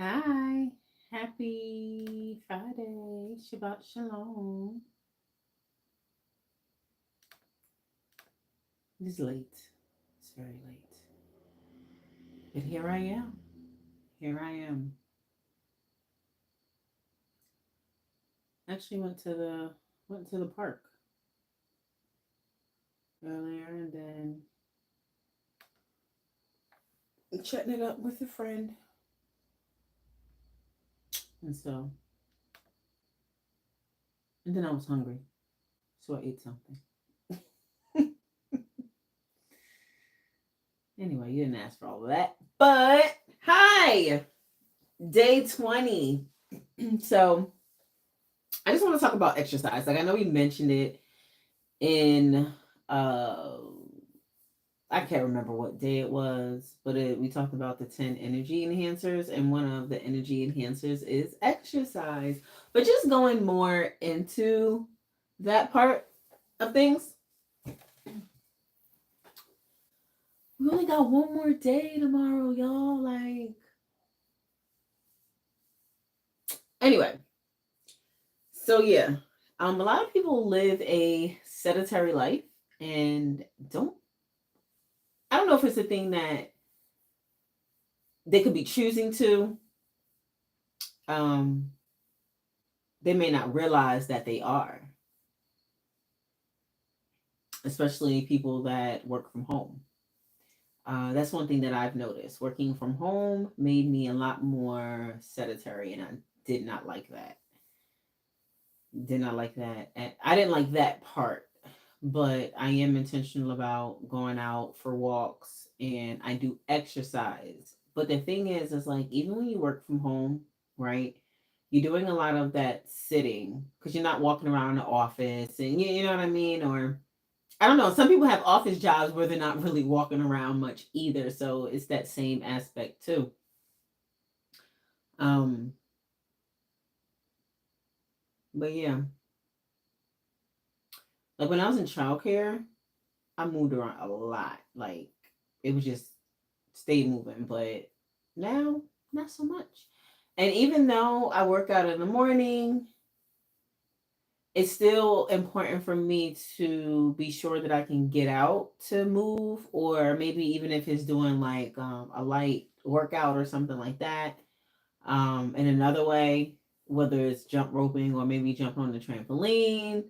Hi, happy Friday, Shabbat Shalom. It's late, it's very late, but here I am. Here I am. Actually, went to the park earlier, and then chatting it up with a friend, and so and then I was hungry, so I ate something. Anyway, you didn't ask for all of that, but hi, day 20. So I just want to talk about exercise. Like I know we mentioned it in uh I can't remember what day it was, but we talked about the 10 energy enhancers, and one of the energy enhancers is exercise. But just going more into that part of things, we only got one more day tomorrow, y'all. Like, anyway, so yeah, a lot of people live a sedentary life and don't, I don't know if it's a thing that they could be choosing to. Um, they may not realize that they are, especially people that work from home. That's one thing that I've noticed. Working from home made me a lot more sedentary, and I did not like that. Did not like that. And I didn't like that part, but I am intentional about going out for walks and I do exercise. But the thing is like even when you work from home, right? You're doing a lot of that sitting because you're not walking around the office, and you know what I mean, or I don't know. Some people have office jobs where they're not really walking around much either. So it's that same aspect too. Um, but yeah, like when I was in childcare, I moved around a lot. Like it was just stay moving. But now, not so much. And even though I work out in the morning, it's still important for me to be sure that I can get out to move, or maybe even if it's doing like a light workout or something like that. In another way, whether it's jump roping or maybe jumping on the trampoline,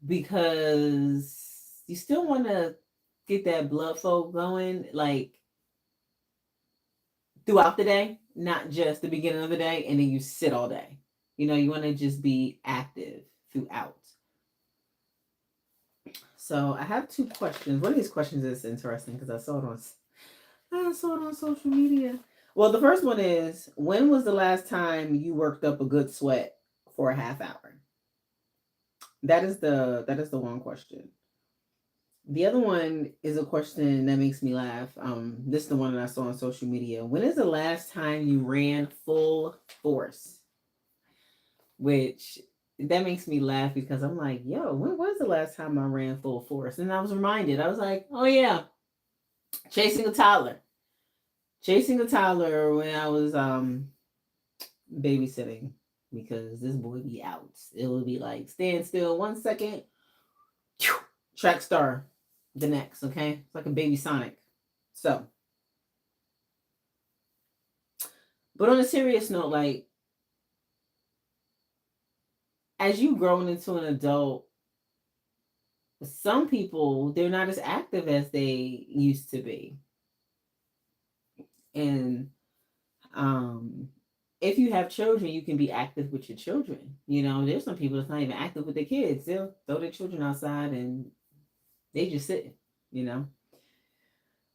because you still want to get that blood flow going like throughout the day, not just the beginning of the day and then you sit all day. You want to just be active throughout. So I have two questions. One of these questions is interesting because I saw it on social media. Well, the first one is, when was the last time you worked up a good sweat for a half hour? That is the one question. The other one is a question that makes me laugh. This is the one that I saw on social media. When is the last time you ran full force? Which that makes me laugh because I'm like, yo, when was the last time I ran full force? And I was reminded. I was like, oh yeah, chasing a toddler. Chasing a toddler when I was babysitting, because this boy be out. It would be like stand still 1 second, track star the next, okay? It's like a baby Sonic. So, but on a serious note, like as you grown into an adult, some people they're not as active as they used to be. And um if you have children, you can be active with your children. There's some people that's not even active with their kids. They'll throw their children outside and they just sit, you know.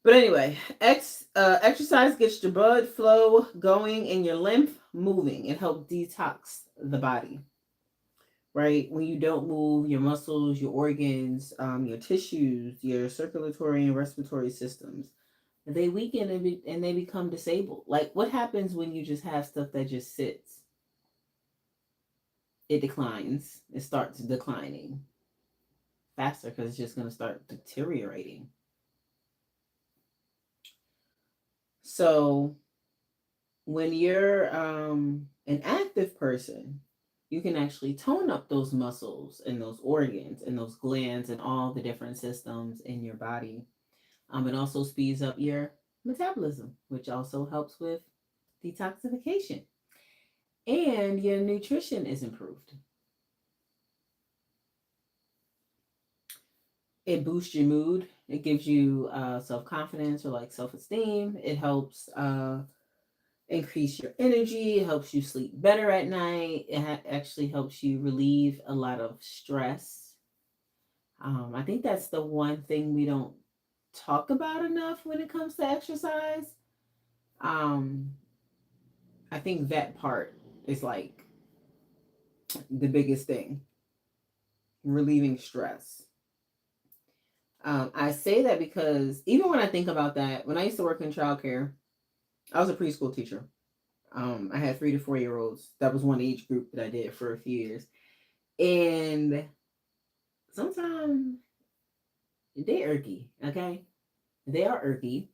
But anyway, exercise gets your blood flow going and your lymph moving. It helps detox the body, right? When you don't move, your muscles, your organs, your tissues, your circulatory and respiratory systems, they weaken and they become disabled. Like what happens when you just have stuff that just sits? It declines. It starts declining faster because it's just going to start deteriorating. So When you're an active person, you can actually tone up those muscles and those organs and those glands and all the different systems in your body. It also speeds up your metabolism, which also helps with detoxification. And your nutrition is improved. It boosts your mood. It gives you self confidence or like self esteem. It helps increase your energy. It helps you sleep better at night. It actually helps you relieve a lot of stress. I think that's the one thing we don't talk about enough when it comes to exercise. Um, I think that part is like the biggest thing, relieving stress. I say that because even when I think about that, when I used to work in childcare, I was a preschool teacher. I had 3 to 4 year olds. That was one age group that I did for a few years. And sometimes they irky, okay? They are irky.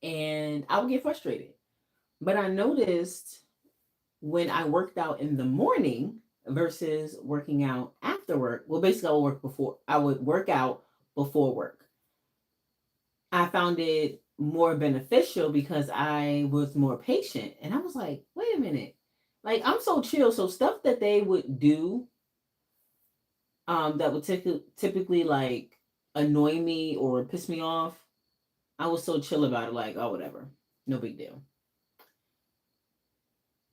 And I would get frustrated. But I noticed when I worked out in the morning versus working out after work, well, basically I would work out before work. I found it more beneficial because I was more patient. And I was like, wait a minute. Like, I'm so chill. So, stuff that they would do that would typically like annoy me or piss me off, I was so chill about it. Like, oh, whatever. No big deal.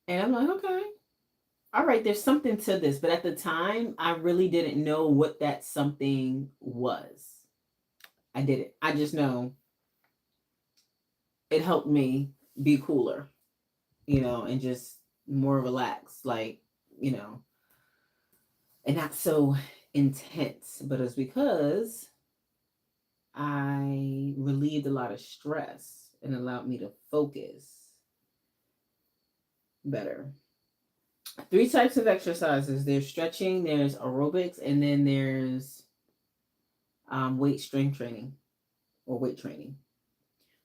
And I'm like, okay, all right, there's something to this. But at the time, I really didn't know what that something was. I didn't. I just know it helped me be cooler, and just more relaxed, like, you know, and not so intense. But it's because I relieved a lot of stress and allowed me to focus better. 3 types of exercises: there's stretching, there's aerobics, and then there's weight strength training or weight training.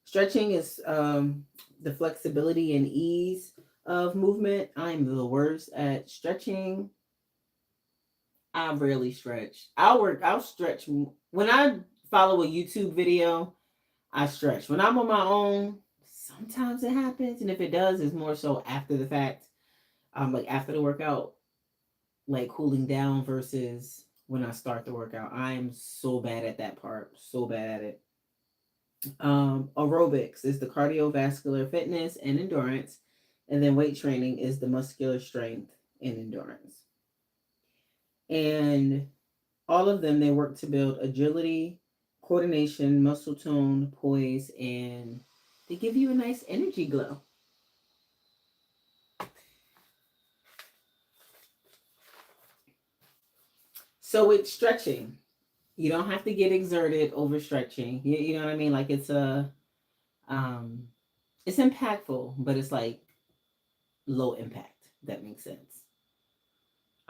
Stretching is the flexibility and ease of movement. I'm the worst at stretching. I rarely stretch. I'll stretch when I follow a YouTube video. I stretch when I'm on my own. Sometimes it happens, and if it does, it's more so after the fact. Like after the workout, like cooling down versus when I start the workout. I am so bad at that part. So bad at it. Aerobics is the cardiovascular fitness and endurance, and then weight training is the muscular strength and endurance. And all of them, they work to build agility, coordination, muscle tone, poise, and they give you a nice energy glow. So it's stretching. You don't have to get exerted over stretching. You know what I mean? Like um it's impactful, but it's like low impact. If that makes sense.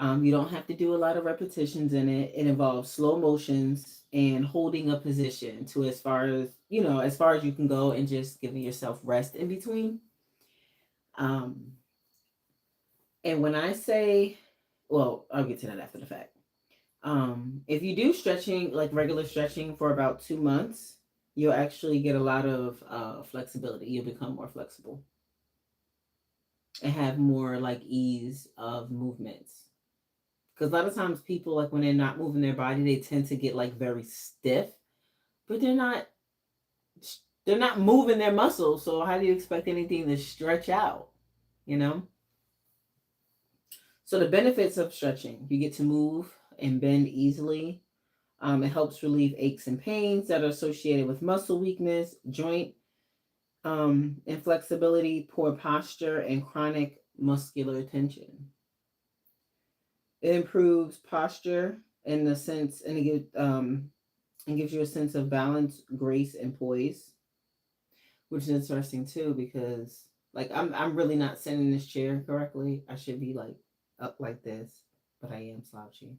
You don't have to do a lot of repetitions in it. It involves slow motions and holding a position to as far as you can go, and just giving yourself rest in between. Um, and when I say, well, I'll get to that after the fact. If you do stretching, like regular stretching for about 2 months, you'll actually get a lot of flexibility. You'll become more flexible and have more like ease of movements. Because a lot of times people, like when they're not moving their body, they tend to get like very stiff, but they're not moving their muscles. So how do you expect anything to stretch out? You know. So the benefits of stretching: you get to move and bend easily. It helps relieve aches and pains that are associated with muscle weakness, joint inflexibility, poor posture, and chronic muscular tension. It improves posture in the sense, and gives you a sense of balance, grace, and poise, which is interesting too because like I'm really not sitting in this chair correctly. I should be like up like this, but I am slouchy.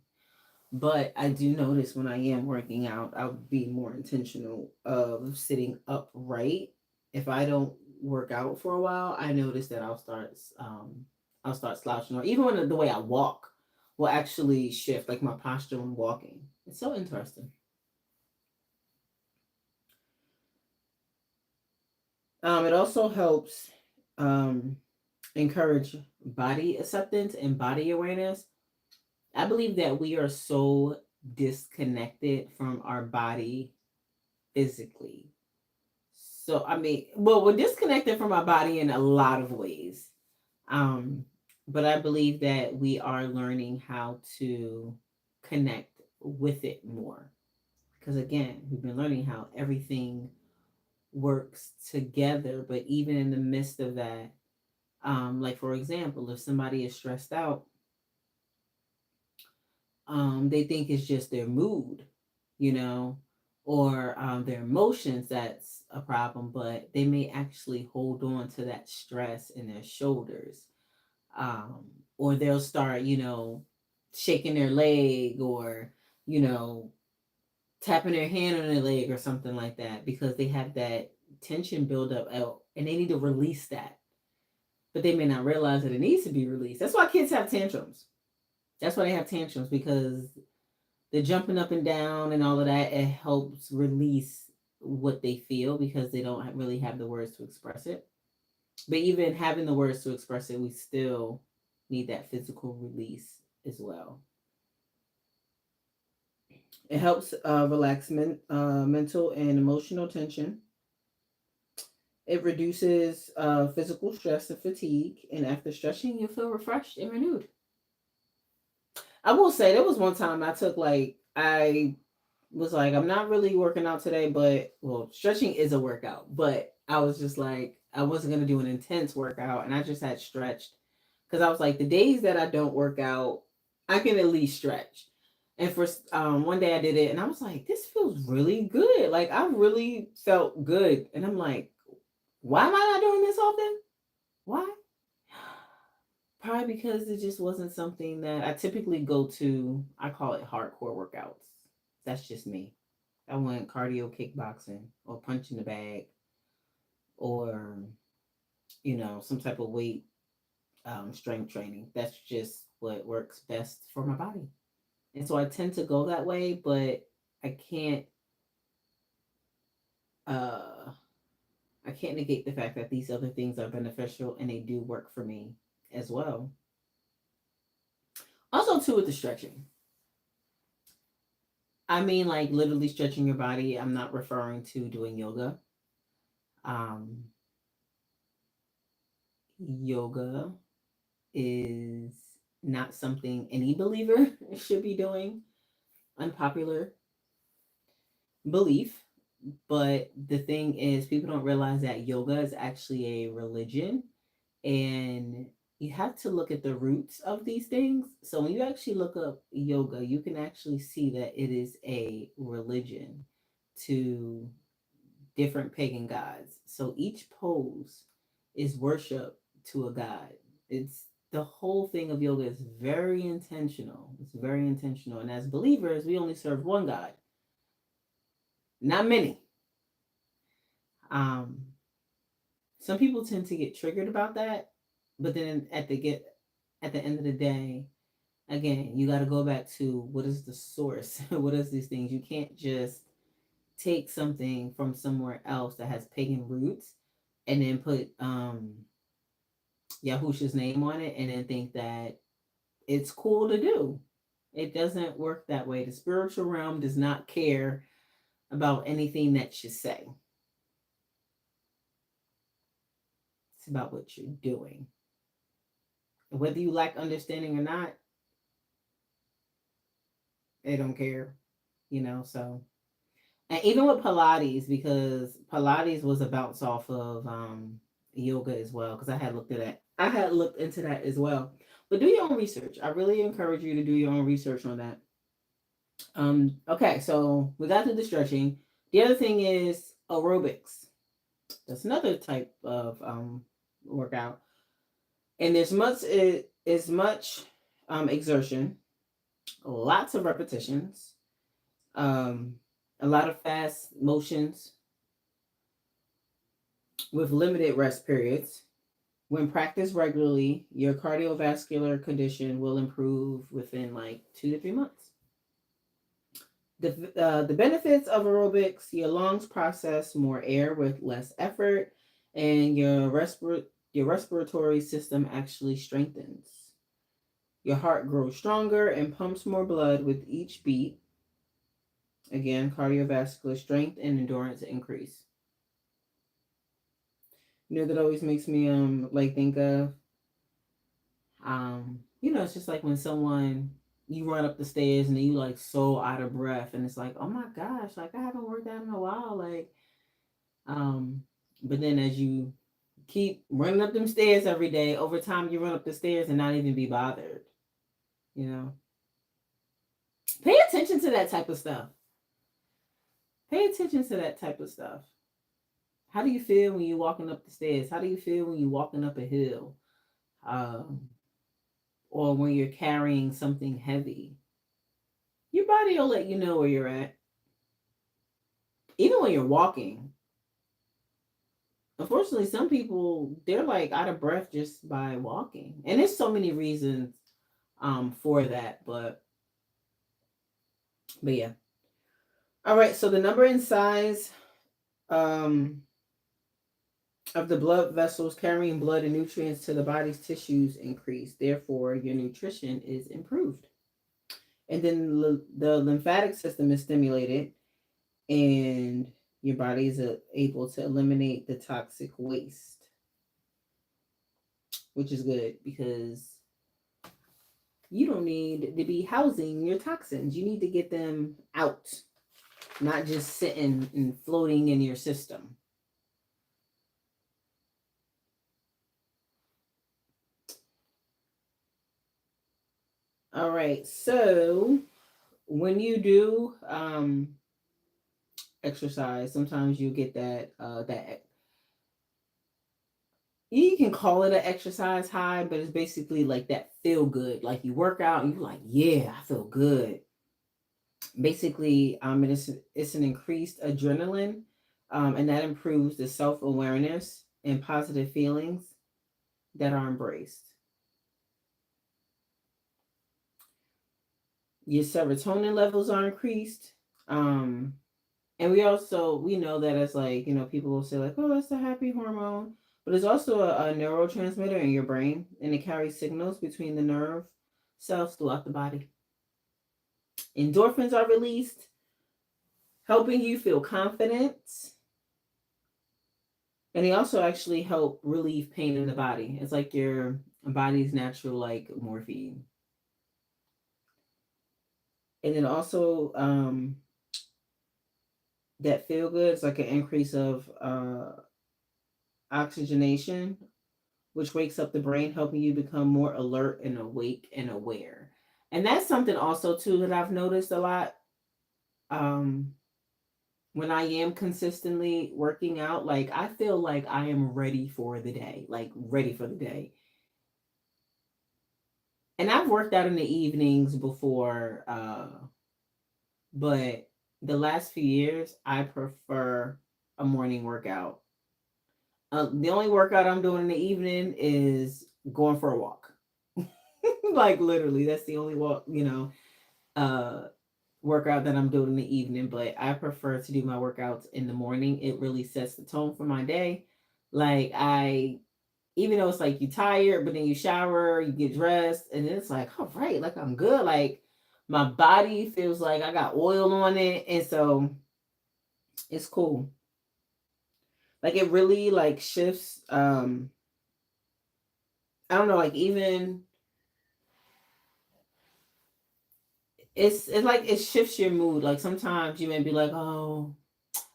But I do notice when I am working out, I'll be more intentional of sitting upright. If I don't work out for a while, I notice that I'll start slouching, or even when the way I walk will actually shift, like my posture when walking. It's so interesting. It also helps um, encourage body acceptance and body awareness. I believe that we are so disconnected from our body physically. So I mean, well, we're disconnected from our body in a lot of ways. Um, but I believe that we are learning how to connect with it more. Because again, we've been learning how everything works together, but even in the midst of that, like for example, if somebody is stressed out, they think it's just their mood, you know, or their emotions that's a problem, but they may actually hold on to that stress in their shoulders. Um, or they'll start, shaking their leg, or, you know, tapping their hand on their leg or something like that, because they have that tension build up out and they need to release that. But they may not realize that it needs to be released. That's why kids have tantrums. That's why they have tantrums, because the jumping up and down and all of that, it helps release what they feel because they don't really have the words to express it. But even having the words to express it, we still need that physical release as well. It helps relax mental and emotional tension. It reduces physical stress and fatigue, and after stretching, you feel refreshed and renewed. I will say there was one time I was like, I'm not really working out today, but well, stretching is a workout, but I was just like, I wasn't gonna do an intense workout, and I just had stretched because I was like, the days that I don't work out, I can at least stretch. And for one day I did it, and I was like, this feels really good. Like I really felt good, and I'm like, why am I not doing this often? Why? Probably because it just wasn't something that I typically go to. I call it hardcore workouts. That's just me. I went cardio kickboxing or punching the bag or, some type of weight strength training. That's just what works best for my body. And so I tend to go that way, but I can't uh I can't negate the fact that these other things are beneficial and they do work for me as well. Also too with the stretching. I mean like literally stretching your body. I'm not referring to doing yoga. Um Yoga is not something any believer should be doing. Unpopular belief. But the thing is, people don't realize that yoga is actually a religion. And you have to look at the roots of these things. So when you actually look up yoga, you can actually see that it is a religion to different pagan gods. So each pose is worship to a god. It's the whole thing of yoga is very intentional. It's very intentional. And as believers, we only serve one God, not many. Um, some people tend to get triggered about that, but then at the end of the day, again, you got to go back to what is the source? What is these things? You can't just take something from somewhere else that has pagan roots and then put Yahusha's name on it and then think that it's cool to do. It doesn't work that way. The spiritual realm does not care about anything that you say. It's about what you're doing. And whether you lack understanding or not, they don't care. So and even with Pilates, because Pilates was a bounce off of yoga as well, because I had looked into that as well. But do your own research. I really encourage you to do your own research on that. Okay, so we got through the stretching. The other thing is aerobics. That's another type of workout, and there's much it is much exertion, lots of repetitions, um, a lot of fast motions, with limited rest periods. When practiced regularly, your cardiovascular condition will improve within like 2 to 3 months. The benefits of aerobics: your lungs process more air with less effort, and your respiratory system actually strengthens. Your heart grows stronger and pumps more blood with each beat. Again, cardiovascular strength and endurance increase. That always makes me like think of it's just like when someone you run up the stairs and then you like so out of breath and it's like, oh my gosh, like I haven't worked out in a while, like um but then as you keep running up them stairs every day, over time you run up the stairs and not even be bothered, you know. Pay attention to that type of stuff. Pay attention to that type of stuff. How do you feel when you're walking up the stairs? How do you feel when you're walking up a hill? Um, or when you're carrying something heavy? Your body will let you know where you're at. Even when you're walking. Unfortunately, some people, they're like out of breath just by walking. And there's so many reasons for that, but yeah. All right, so the number and size um of the blood vessels carrying blood and nutrients to the body's tissues increase. Therefore, your nutrition is improved. And then the lymphatic system is stimulated, and your body is able to eliminate the toxic waste, which is good because you don't need to be housing your toxins. You need to get them out, not just sitting and floating in your system. All right, so when you do exercise, sometimes you get that you can call it an exercise high, but it's basically like that feel good. Like you work out and you're like, yeah, I feel good. Basically, it's an increased adrenaline, and that improves the self awareness and positive feelings that are embraced. Your serotonin levels are increased. Um, and we know that as like, people will say like, oh, that's a happy hormone, but it's also a neurotransmitter in your brain, and it carries signals between the nerve cells throughout the body. Endorphins are released, helping you feel confident, and they also actually help relieve pain in the body. It's like your body's natural like morphine. And then also that feel good is like an increase of oxygenation, which wakes up the brain, helping you become more alert and awake and aware. And that's something also too that I've noticed a lot. Um, when I am consistently working out, like I feel like I am ready for the day, like ready for the day. And I've worked out in the evenings before, but the last few years I prefer a morning workout. The only workout I'm doing in the evening is going for a walk. Like literally, that's the only uh, workout that I'm doing in the evening. But I prefer to do my workouts in the morning. It really sets the tone for my day. Like even though it's like you tired, but then you shower, you get dressed, and then it's like, all right, like I'm good. Like my body feels like I got oil on it, and so it's cool. Like it really like shifts. I don't know, like even it's like it shifts your mood. Like sometimes you may be like, oh,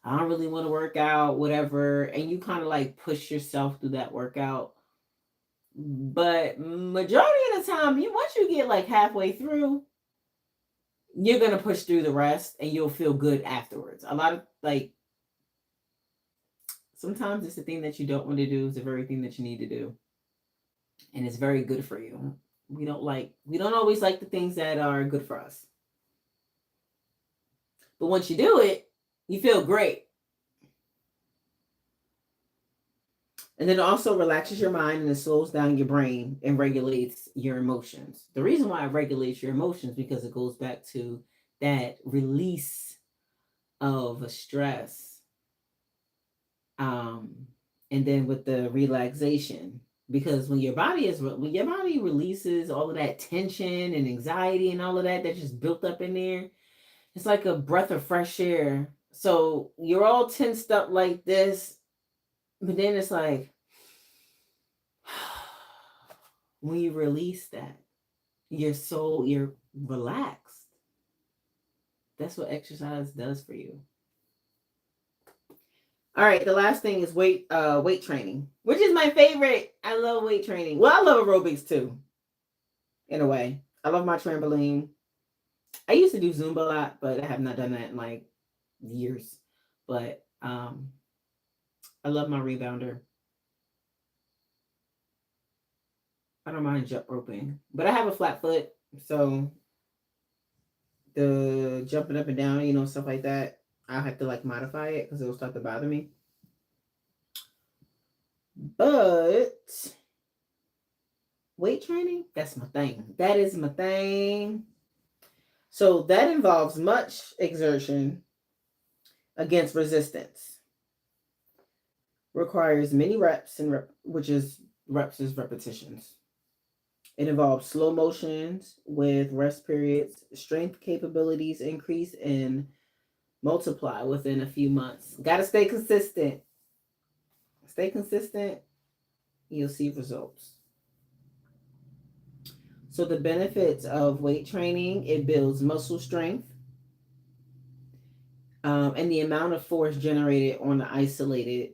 I don't really want to work out, whatever, and you kind of like push yourself through that workout. But majority of the time, once you get like halfway through, you're gonna push through the rest, and you'll feel good afterwards. A lot of like sometimes it's the thing that you don't want to do is the very thing that you need to do, and it's very good for you. We don't always like the things that are good for us, but once you do it, you feel great. And then it also relaxes your mind and it slows down your brain and regulates your emotions. The reason why it regulates your emotions because it goes back to that release of stress. Um, and then with the relaxation, because when your body releases all of that tension and anxiety and all of that that's just built up in there, it's like a breath of fresh air. So you're all tensed up like this, but then it's like when you release that, you're relaxed. That's what exercise does for you. All right, the last thing is weight training, which is my favorite. I love weight training. Well, I love aerobics too, in a way. I love my trampoline. I used to do Zumba a lot, but I have not done that in like years. But I love my rebounder. I don't mind jump roping, but I have a flat foot, so the jumping up and down, stuff like that, I'll have to like modify it because it'll start to bother me. But weight training, that's my thing. That is my thing. So that involves much exertion against resistance. Requires many reps which is reps is repetitions. It involves slow motions with rest periods. Strength capabilities increase and multiply within a few months. Got to stay consistent. Stay consistent, you'll see results. So the benefits of weight training, it builds muscle strength, and the amount of force generated on the isolated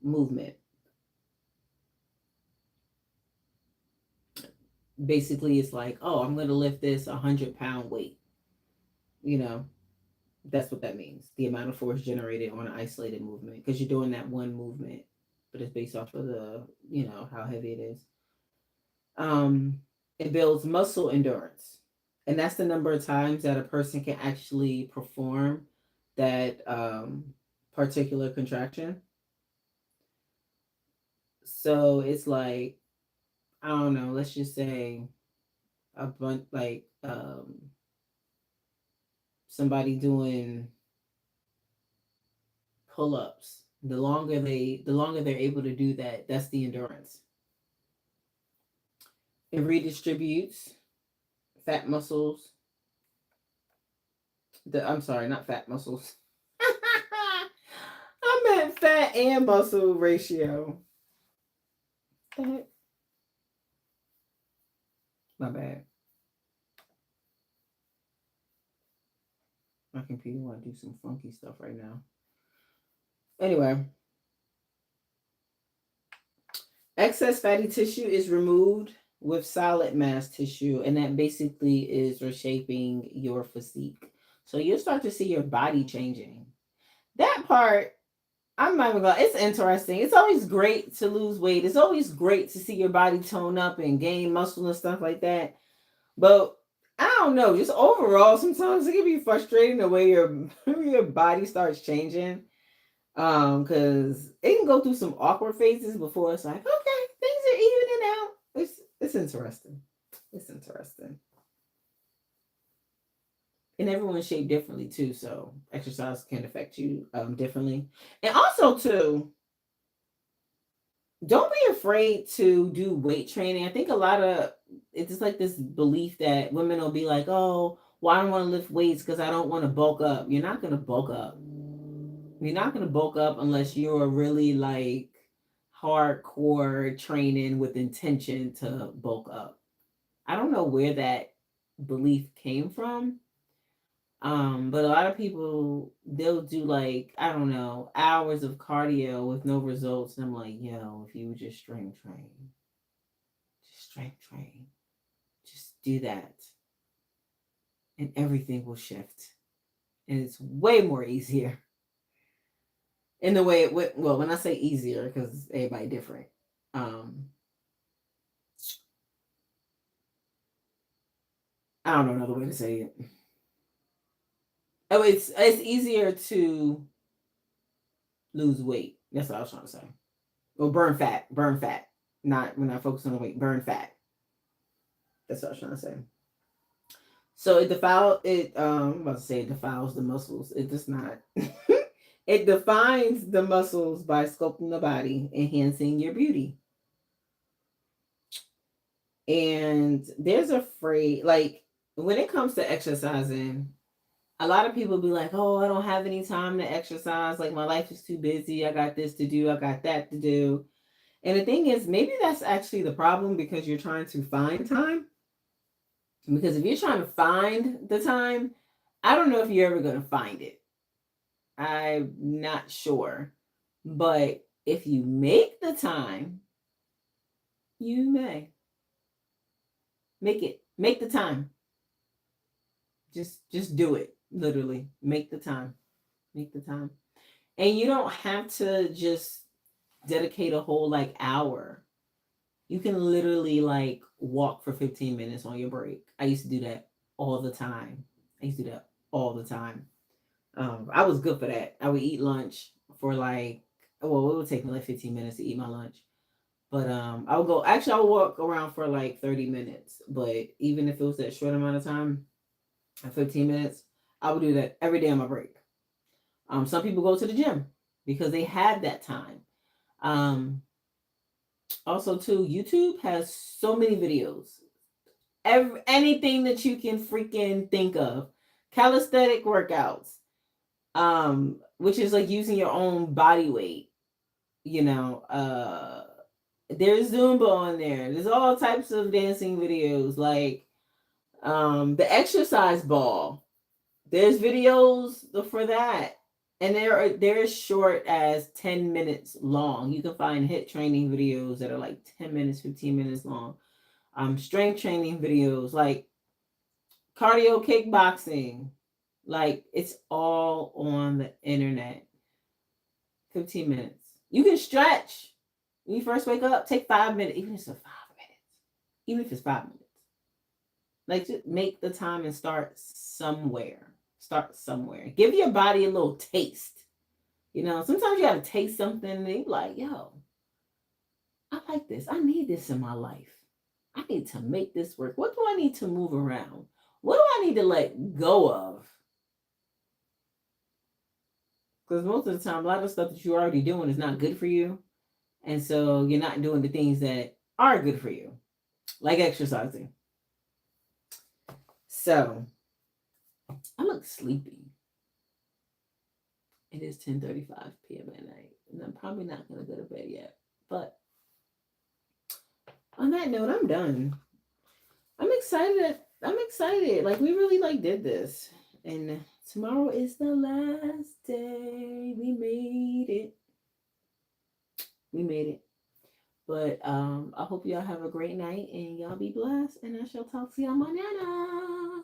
movement. Basically, it's like, oh, I'm going to lift this 100-pound weight. You know, that's what that means. The amount of force generated on an isolated movement, because you're doing that one movement, but it's based off of how heavy it is. It builds muscle endurance, and that's the number of times that a person can actually perform that particular contraction. So it's like, I don't know, let's just say a bunch like somebody doing pull-ups. The longer they're able to do that, that's the endurance. It redistributes fat muscles. I'm sorry, not fat muscles. I meant fat and muscle ratio. My bad. My computer want to do some funky stuff right now. Anyway, excess fatty tissue is removed with solid mass tissue, and that basically is reshaping your physique. So you'll start to see your body changing. That part, I'm not even gonna. It's interesting. It's always great to lose weight. It's always great to see your body tone up and gain muscle and stuff like that. But I don't know. Just overall, sometimes it can be frustrating the way your body starts changing. Because it can go through some awkward phases before it's like, okay, things are evening out. It's interesting. It's interesting. And everyone's shaped differently too, so exercise can affect you differently. And also too, don't be afraid to do weight training. I think a lot of it's just like this belief that women will be like, oh, well, I don't want to lift weights because I don't want to bulk up. You're not gonna bulk up. You're not going to bulk up unless you're really like hardcore training with intention to bulk up. I don't know where that belief came from. But a lot of people, they'll do like, I don't know, hours of cardio with no results. And I'm like, yo, if you would just strength train, just do that. And everything will shift. And it's way more easier. In the way it went, well, when I say easier, because everybody different. I don't know another way to say it. Oh, it's easier to lose weight. That's what I was trying to say. Or burn fat. Not, we're not focusing on weight, burn fat. That's what I was trying to say. So I'm about to say it defiles the muscles. It does not. It defines the muscles by sculpting the body, enhancing your beauty. And there's a phrase, like, when it comes to exercising, a lot of people be like, oh, I don't have any time to exercise. Like, my life is too busy. I got this to do. I got that to do. And the thing is, maybe that's actually the problem, because you're trying to find time. Because if you're trying to find the time, I don't know if you're ever going to find it. I'm not sure. But if you make the time, you may. Make the time. Just do it. Literally. Make the time. Make the time. And you don't have to just dedicate a whole like hour. You can literally like walk for 15 minutes on your break. I used to do that all the time. I used to do that all the time. I was good for that. I would eat lunch for like, well, it would take me like 15 minutes to eat my lunch. But I would go, actually, I would walk around for like 30 minutes. But even if it was that short amount of time, 15 minutes, I would do that every day on my break. Some people go to the gym because they have that time. Um, Also, too, YouTube has so many videos. Anything that you can freaking think of. Calisthenic workouts, which is like using your own body weight. You know, there's Zumba on there. There's all types of dancing videos, like the exercise ball. There's videos for that. And they're as short as 10 minutes long. You can find HIIT training videos that are like 10 minutes, 15 minutes long. Strength training videos, like cardio kickboxing. Like, it's all on the internet. 15 minutes. You can stretch. When you first wake up, take 5 minutes, even if it's 5 minutes. Even if it's 5 minutes. Like, just make the time and start somewhere. Start somewhere. Give your body a little taste. You know, sometimes you gotta taste something and you're like, yo, I like this. I need this in my life. I need to make this work. What do I need to move around? What do I need to let go of? Because most of the time, a lot of stuff that you're already doing is not good for you. And so you're not doing the things that are good for you, like exercising. So I look sleepy. It is 10:35 p.m. at night, and I'm probably not going to go to bed yet. But on that note, I'm done. I'm excited. I'm excited. Like, we really like did this. And tomorrow is the last day. We made it. We made it. But I hope y'all have a great night and y'all be blessed. And I shall talk to y'all manana.